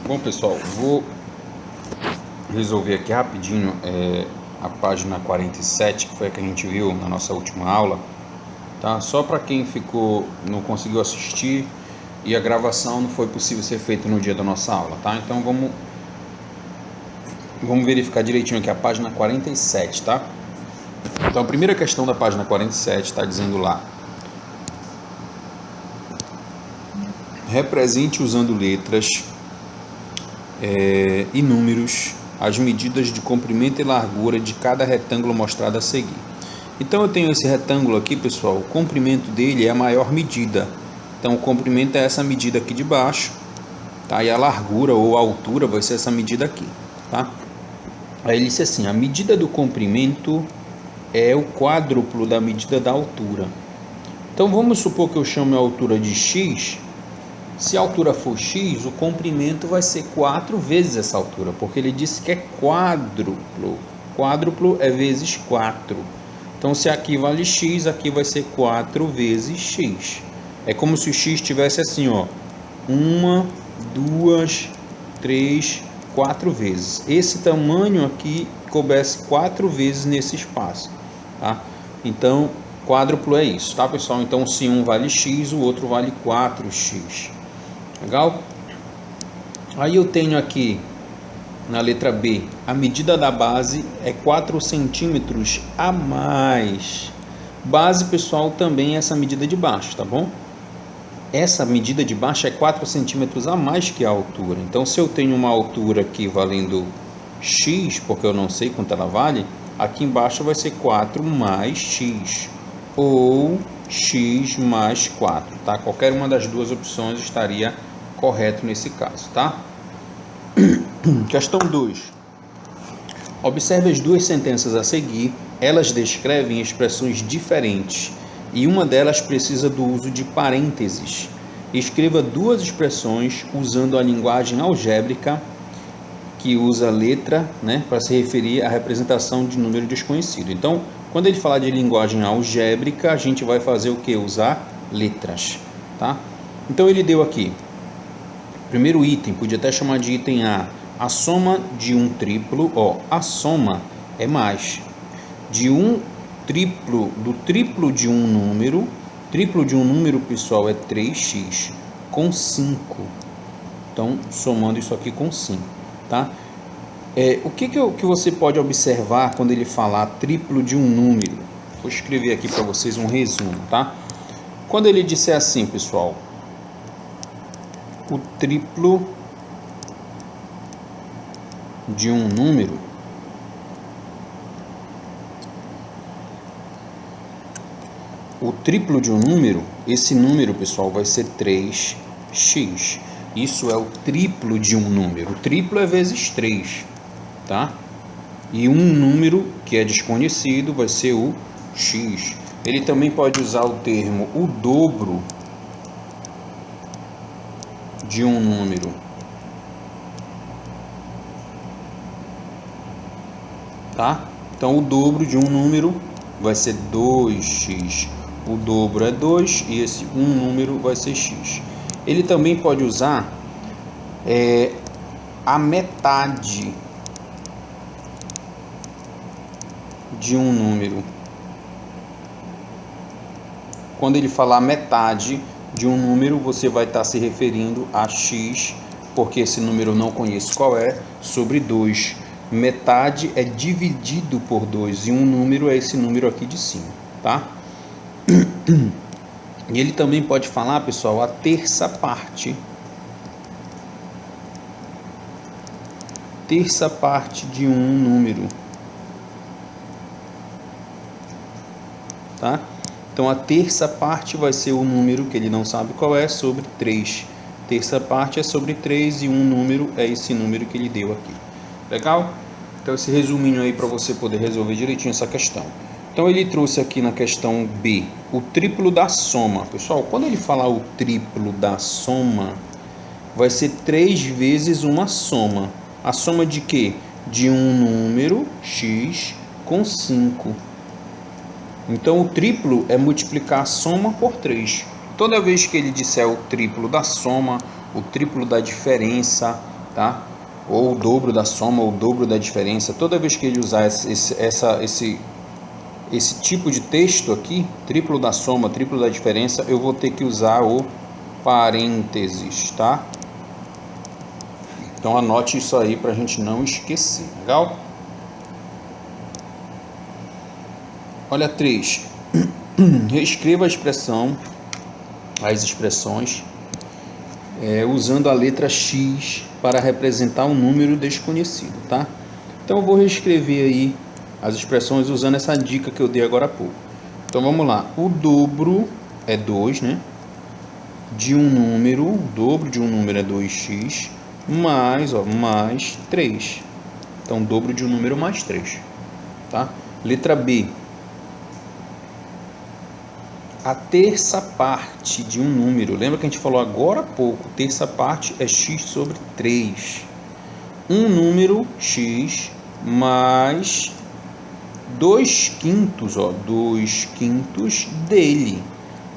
Bom, pessoal, vou resolver aqui rapidinho a página 47, que foi a que a gente viu na nossa última aula, tá? Só para quem não conseguiu assistir e a gravação não foi possível ser feita no dia da nossa aula, tá? Então vamos verificar direitinho aqui a página 47, tá? Então a primeira questão da página 47 está dizendo lá: represente usando letras e números as medidas de comprimento e largura de cada retângulo mostrado a seguir. Então eu tenho esse retângulo aqui, pessoal, o comprimento dele é a maior medida. Então o comprimento é essa medida aqui de baixo, tá? E a largura ou a altura vai ser essa medida aqui, tá? Aí ele disse assim: a medida do comprimento é o quádruplo da medida da altura. Então vamos supor que eu chame a altura de x. Se a altura for x, o comprimento vai ser 4 vezes essa altura, porque ele disse que é quádruplo. Quádruplo é vezes 4. Então, se aqui vale x, aqui vai ser 4 vezes x. É como se o x tivesse assim, ó, 1, 2, 3, 4 vezes. Esse tamanho aqui coubesse 4 vezes nesse espaço, tá? Então, quádruplo é isso, tá, pessoal? Então, se um vale x, o outro vale 4x. Legal? Aí eu tenho aqui na letra B, a medida da base é 4 centímetros a mais. Base, pessoal, também é essa medida de baixo, tá bom? Essa medida de baixo é 4 centímetros a mais que a altura. Então, se eu tenho uma altura aqui valendo x, porque eu não sei quanto ela vale, aqui embaixo vai ser 4 mais x, ou x mais 4, tá? Qualquer uma das duas opções estaria correto nesse caso, tá? Questão 2. Observe as duas sentenças a seguir. Elas descrevem expressões diferentes e uma delas precisa do uso de parênteses. Escreva duas expressões usando a linguagem algébrica, que usa letra, né, para se referir à representação de número desconhecido. Então, quando ele falar de linguagem algébrica, a gente vai fazer o que? Usar letras, tá? Então, ele deu aqui, primeiro item, podia até chamar de item A soma de um triplo, ó, a soma é mais, de um triplo, do triplo de um número, pessoal, é 3x, com 5. Então, somando isso aqui com 5, tá? O que você pode observar quando ele falar triplo de um número? Vou escrever aqui para vocês um resumo, tá? Quando ele disser assim, pessoal, o triplo de um número, esse número, pessoal, vai ser 3x. Isso é o triplo de um número. O triplo é vezes 3, tá? E um número que é desconhecido vai ser o x. Ele também pode usar o termo o dobro de um número, tá? Então o dobro de um número vai ser 2x. O dobro é 2 e esse um número vai ser x. Ele também pode usar a metade de um número. Quando ele falar metade de um número, você vai estar se referindo a x, porque esse número eu não conheço qual é, sobre 2. Metade é dividido por 2 e um número é esse número aqui de cima, tá? E ele também pode falar, pessoal, a terça parte. Terça parte de um número, tá? Então a terça parte vai ser o número que ele não sabe qual é, sobre 3. Terça parte é sobre 3 e um número é esse número que ele deu aqui. Legal? Então esse resuminho aí para você poder resolver direitinho essa questão. Então ele trouxe aqui na questão B o triplo da soma. Pessoal, quando ele falar o triplo da soma, vai ser 3 vezes uma soma. A soma de quê? De um número x com 5. Então o triplo é multiplicar a soma por 3. Toda vez que ele disser o triplo da soma, o triplo da diferença, tá? Ou o dobro da soma, ou o dobro da diferença. Toda vez que ele usar esse tipo de texto aqui, triplo da soma, triplo da diferença, eu vou ter que usar o parênteses, tá? Então anote isso aí para a gente não esquecer, legal? Olha 3. Reescreva as expressões usando a letra X para representar um número desconhecido, tá? Então eu vou reescrever aí as expressões usando essa dica que eu dei agora há pouco. Então vamos lá. O dobro é 2, né? De um número, o dobro de um número é 2x, mais 3. Então, o dobro de um número mais 3. Tá? Letra B. A terça parte de um número. Lembra que a gente falou agora há pouco? Terça parte é x sobre 3. Um número x mais 2/5, 2/5 dele.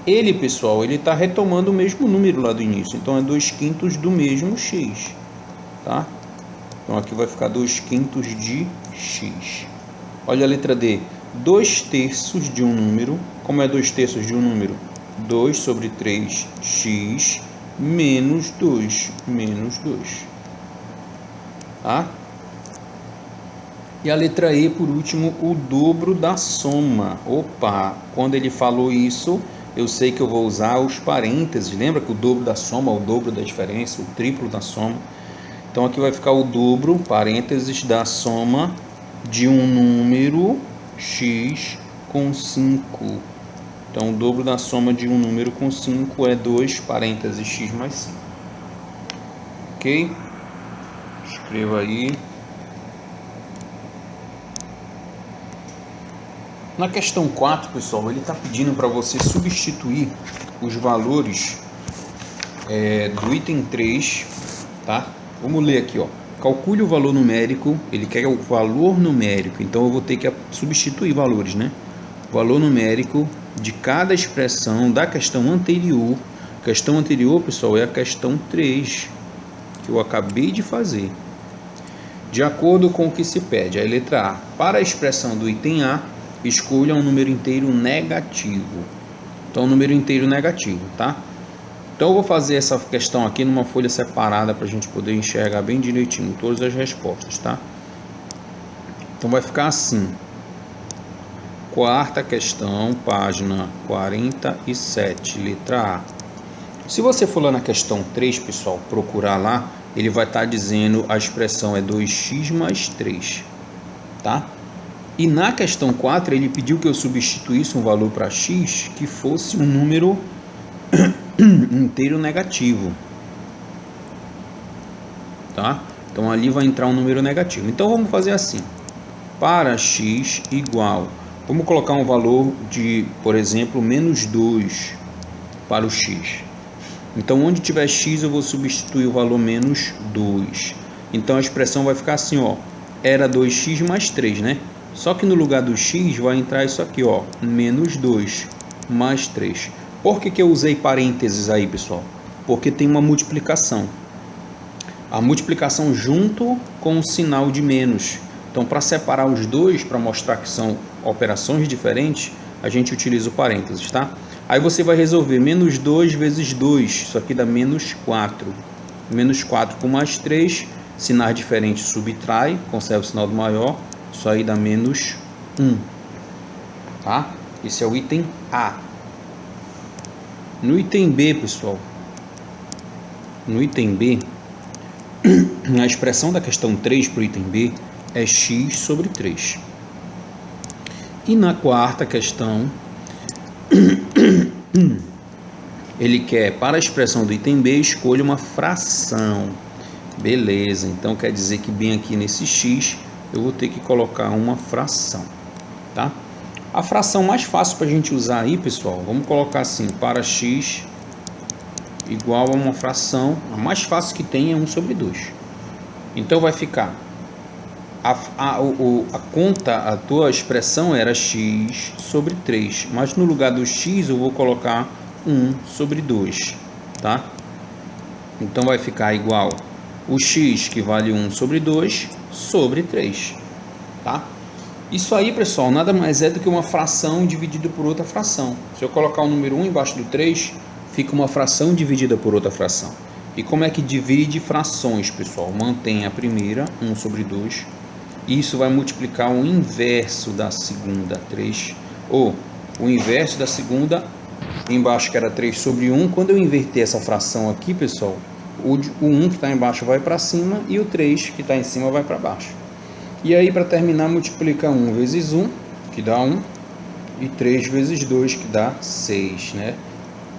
Ele, pessoal, ele está retomando o mesmo número lá do início. Então, é 2/5 do mesmo x. Tá? Então, aqui vai ficar 2/5 de x. Olha a letra D. 2/3 de um número. Como é 2/3 de um número? 2 sobre 3x menos 2. Tá? E a letra E, por último, o dobro da soma. Opa, quando ele falou isso, eu sei que eu vou usar os parênteses. Lembra que o dobro da soma é o dobro da diferença, o triplo da soma. Então aqui vai ficar o dobro, parênteses, da soma de um número x com 5. Então o dobro da soma de um número com 5 é 2, parênteses, x mais 5. Ok? Escreva aí. Na questão 4, pessoal, ele está pedindo para você substituir os valores do item 3, tá? Vamos ler aqui, ó. Calcule o valor numérico, ele quer o valor numérico, então eu vou ter que substituir valores, né? O valor numérico de cada expressão da questão anterior. A questão anterior, pessoal, é a questão 3, que eu acabei de fazer. De acordo com o que se pede, a letra A. Para a expressão do item A, escolha um número inteiro negativo. Então, um número inteiro negativo, tá? Então, eu vou fazer essa questão aqui numa folha separada para a gente poder enxergar bem direitinho todas as respostas, tá? Então, vai ficar assim. Quarta questão, página 47, letra A. Se você for lá na questão 3, pessoal, procurar lá, ele vai estar dizendo a expressão é 2x mais 3, tá? E na questão 4, ele pediu que eu substituísse um valor para x que fosse um número inteiro negativo, tá? Então ali vai entrar um número negativo. Então vamos fazer assim. Para x igual, vamos colocar um valor de, por exemplo, menos 2 para o x. Então onde tiver x eu vou substituir o valor menos 2. Então a expressão vai ficar assim, ó. Era 2x mais 3, né? Só que no lugar do x vai entrar isso aqui, ó, menos 2 mais 3. Por que eu usei parênteses aí, pessoal? Porque tem uma multiplicação. A multiplicação junto com o sinal de menos. Então, para separar os dois, para mostrar que são operações diferentes, a gente utiliza o parênteses, tá? Aí você vai resolver menos 2 vezes 2, isso aqui dá menos 4. Menos 4 com mais 3, sinais diferentes subtrai, conserva o sinal do maior. Isso aí dá menos 1, tá? Esse é o item A. No item B, pessoal, no item B, a expressão da questão 3 para o item B é x sobre 3. E na quarta questão, ele quer, para a expressão do item B, escolha uma fração. Beleza, então quer dizer que bem aqui nesse x, eu vou ter que colocar uma fração, tá? A fração mais fácil para a gente usar aí, pessoal, vamos colocar assim, para x igual a uma fração, a mais fácil que tem é 1 sobre 2. Então vai ficar, a tua expressão era x sobre 3, mas no lugar do x eu vou colocar 1 sobre 2, tá? Então vai ficar igual o x, que vale 1 sobre 2, sobre 3, tá? Isso aí, pessoal, nada mais é do que uma fração dividida por outra fração. Se eu colocar o número 1 embaixo do 3, fica uma fração dividida por outra fração. E como é que divide frações, pessoal? Mantém a primeira, 1 sobre 2, e isso vai multiplicar o inverso da segunda, 3, ou o inverso da segunda, embaixo que era 3 sobre 1, quando eu inverter essa fração aqui, pessoal, o 1 que está embaixo vai para cima e o 3 que está em cima vai para baixo. E aí, para terminar, multiplica 1 vezes 1, que dá 1, e 3 vezes 2, que dá 6, né?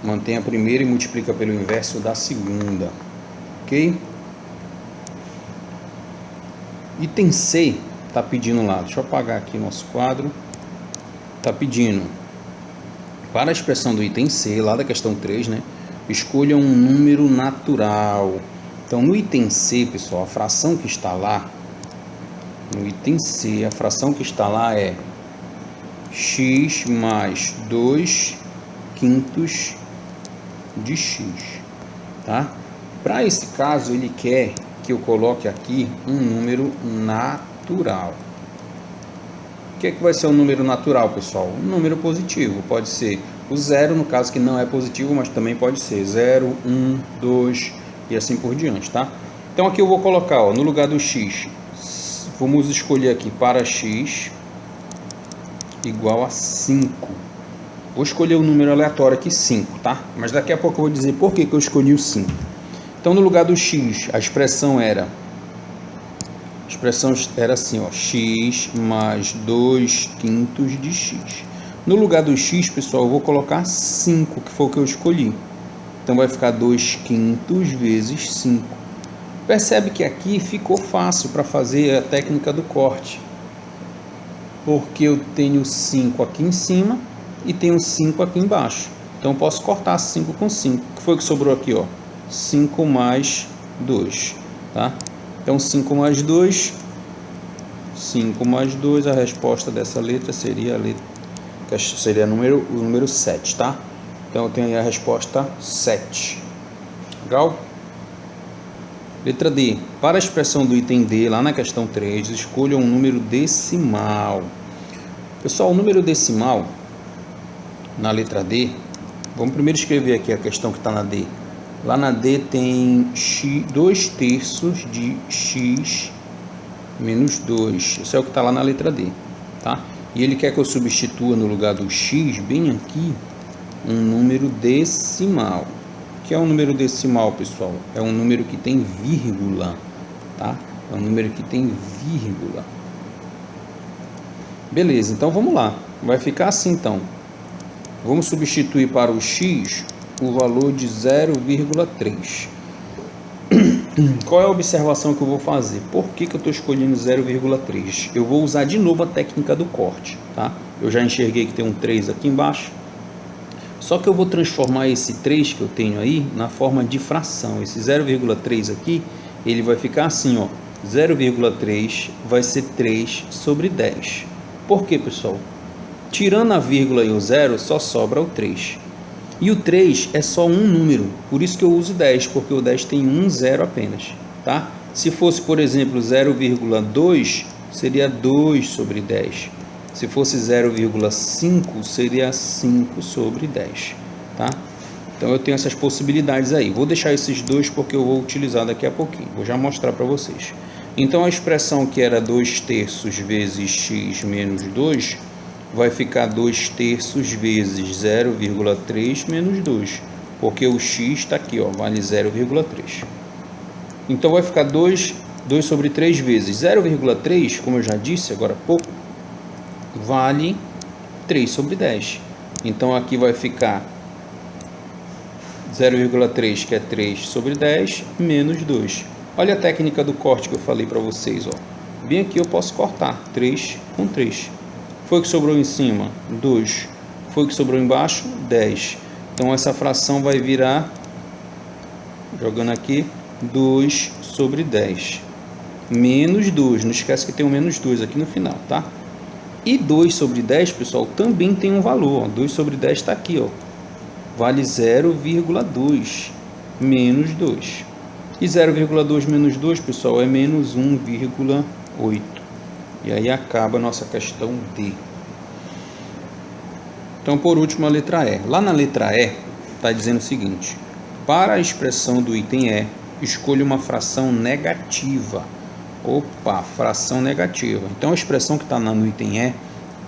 Mantém a primeira e multiplica pelo inverso da segunda, ok? Item C está pedindo lá, deixa eu apagar aqui nosso quadro, está pedindo, para a expressão do item C, lá da questão 3, né? Escolha um número natural. Então, no item C, pessoal, a fração que está lá, no item C, a fração que está lá é x mais 2 quintos de x, tá? Para esse caso, ele quer que eu coloque aqui um número natural. O que é que vai ser um número natural, pessoal? Um número positivo. Pode ser o 0, no caso que não é positivo, mas também pode ser 0, 1, 2 e assim por diante, tá? Então aqui eu vou colocar, ó, no lugar do x, vamos escolher aqui para x igual a 5. Vou escolher um número aleatório aqui, 5, tá? Mas daqui a pouco eu vou dizer por que eu escolhi o 5. Então, no lugar do x, a expressão era assim, ó, x mais 2 quintos de x. No lugar do x, pessoal, eu vou colocar 5, que foi o que eu escolhi. Então, vai ficar 2 quintos vezes 5. Percebe que aqui ficou fácil para fazer a técnica do corte. Porque eu tenho 5 aqui em cima e tenho 5 aqui embaixo. Então, eu posso cortar 5 com 5. O que foi que sobrou aqui, ó? 5 mais 2, tá? Então, 5 mais 2, 5 mais 2, a resposta dessa letra seria o número 7, tá? Então, eu tenho aí a resposta 7. Legal? Letra D. Para a expressão do item D, lá na questão 3, escolha um número decimal. Pessoal, o número decimal, na letra D, vamos primeiro escrever aqui a questão que está na D. Lá na D tem 2 terços de x menos 2. Isso é o que está lá na letra D, tá? E ele quer que eu substitua no lugar do x, bem aqui, um número decimal. O que é um número decimal, pessoal? É um número que tem vírgula, tá? É um número que tem vírgula. Beleza, então vamos lá. Vai ficar assim, então. Vamos substituir para o x o valor de 0,3. Qual é a observação que eu vou fazer? Por que eu estou escolhendo 0,3? Eu vou usar de novo a técnica do corte, tá? Eu já enxerguei que tem um 3 aqui embaixo. Só que eu vou transformar esse 3 que eu tenho aí na forma de fração. Esse 0,3 aqui, ele vai ficar assim, ó. 0,3 vai ser 3 sobre 10. Por quê, pessoal? Tirando a vírgula e o zero, só sobra o 3. E o 3 é só um número, por isso que eu uso 10, porque o 10 tem um zero apenas, tá? Se fosse, por exemplo, 0,2, seria 2 sobre 10. Se fosse 0,5, seria 5 sobre 10, tá? Então, eu tenho essas possibilidades aí. Vou deixar esses dois porque eu vou utilizar daqui a pouquinho. Vou já mostrar para vocês. Então, a expressão que era 2 terços vezes x menos 2, vai ficar 2 terços vezes 0,3 menos 2. Porque o x está aqui, ó, vale 0,3. Então, vai ficar 2 sobre 3 vezes 0,3, como eu já disse agora há pouco, vale 3 sobre 10. Então, aqui vai ficar 0,3, que é 3 sobre 10, menos 2. Olha a técnica do corte que eu falei para vocês, ó. Bem aqui eu posso cortar 3 com 3. Foi o que sobrou em cima? 2. Foi o que sobrou embaixo? 10. Então, essa fração vai virar, jogando aqui, 2 sobre 10. Menos 2. Não esquece que tem um menos 2 aqui no final, tá? E 2 sobre 10, pessoal, também tem um valor. Ó. 2 sobre 10 está aqui, ó. Vale 0,2 menos 2. E 0,2 menos 2, pessoal, é menos 1,8. E aí acaba a nossa questão D. Então, por último, a letra E. Lá na letra E, está dizendo o seguinte: para a expressão do item E, escolha uma fração negativa. Opa, fração negativa. Então, a expressão que está no item E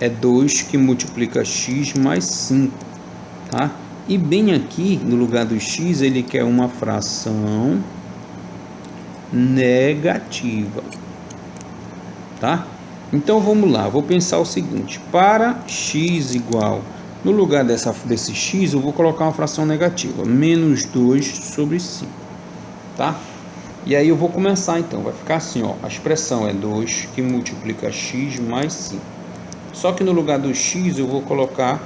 é 2 que multiplica x mais 5. Tá? E bem aqui, no lugar do x, ele quer uma fração negativa. Tá? Então, vamos lá. Vou pensar o seguinte. Para x igual... No lugar desse x, eu vou colocar uma fração negativa. Menos 2 sobre 5. Tá? E aí eu vou começar então. Vai ficar assim, ó. A expressão é 2 que multiplica x mais 5. Só que no lugar do x, eu vou colocar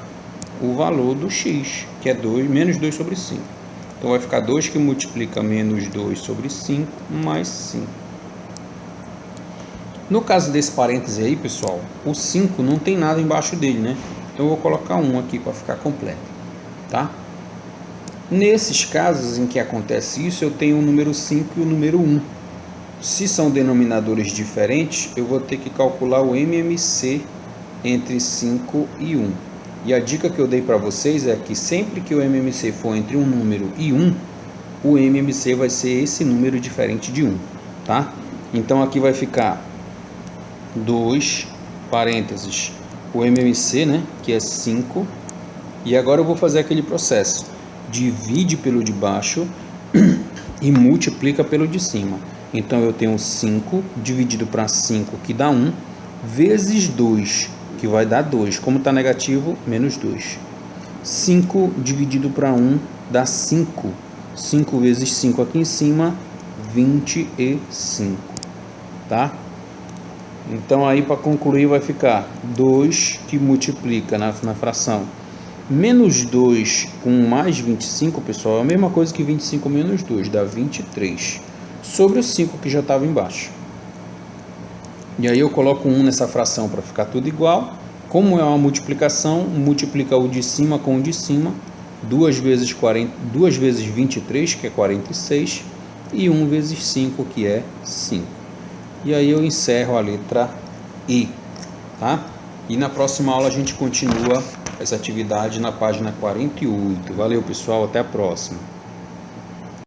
o valor do x, que é 2, menos 2 sobre 5. Então, vai ficar 2 que multiplica menos 2 sobre 5 mais 5. No caso desse parêntese aí, pessoal, o 5 não tem nada embaixo dele, né? Então, eu vou colocar 1 aqui para ficar completo, tá? Nesses casos em que acontece isso, eu tenho o número 5 e o número 1. Se são denominadores diferentes, eu vou ter que calcular o MMC entre 5 e 1. E a dica que eu dei para vocês é que sempre que o MMC for entre um número e 1, o MMC vai ser esse número diferente de 1, tá? Então, aqui vai ficar 2, parênteses, o MMC, né, que é 5. E agora eu vou fazer aquele processo. Divide pelo de baixo e multiplica pelo de cima. Então, eu tenho 5 dividido para 5, que dá 1, vezes 2, que vai dar 2. Como está negativo, menos 2. 5 dividido para 1 dá 5. 5 vezes 5 aqui em cima, 25. Tá? Então, aí para concluir vai ficar 2 que multiplica na fração. Menos 2 com mais 25, pessoal, é a mesma coisa que 25 menos 2, dá 23. Sobre o 5 que já estava embaixo. E aí eu coloco 1 nessa fração para ficar tudo igual. Como é uma multiplicação, multiplica o de cima com o de cima. 2 vezes 23, que é 46. E 1 vezes 5, que é 5. E aí eu encerro a letra E. Tá? E na próxima aula a gente continua essa atividade na página 48. Valeu, pessoal. Até a próxima.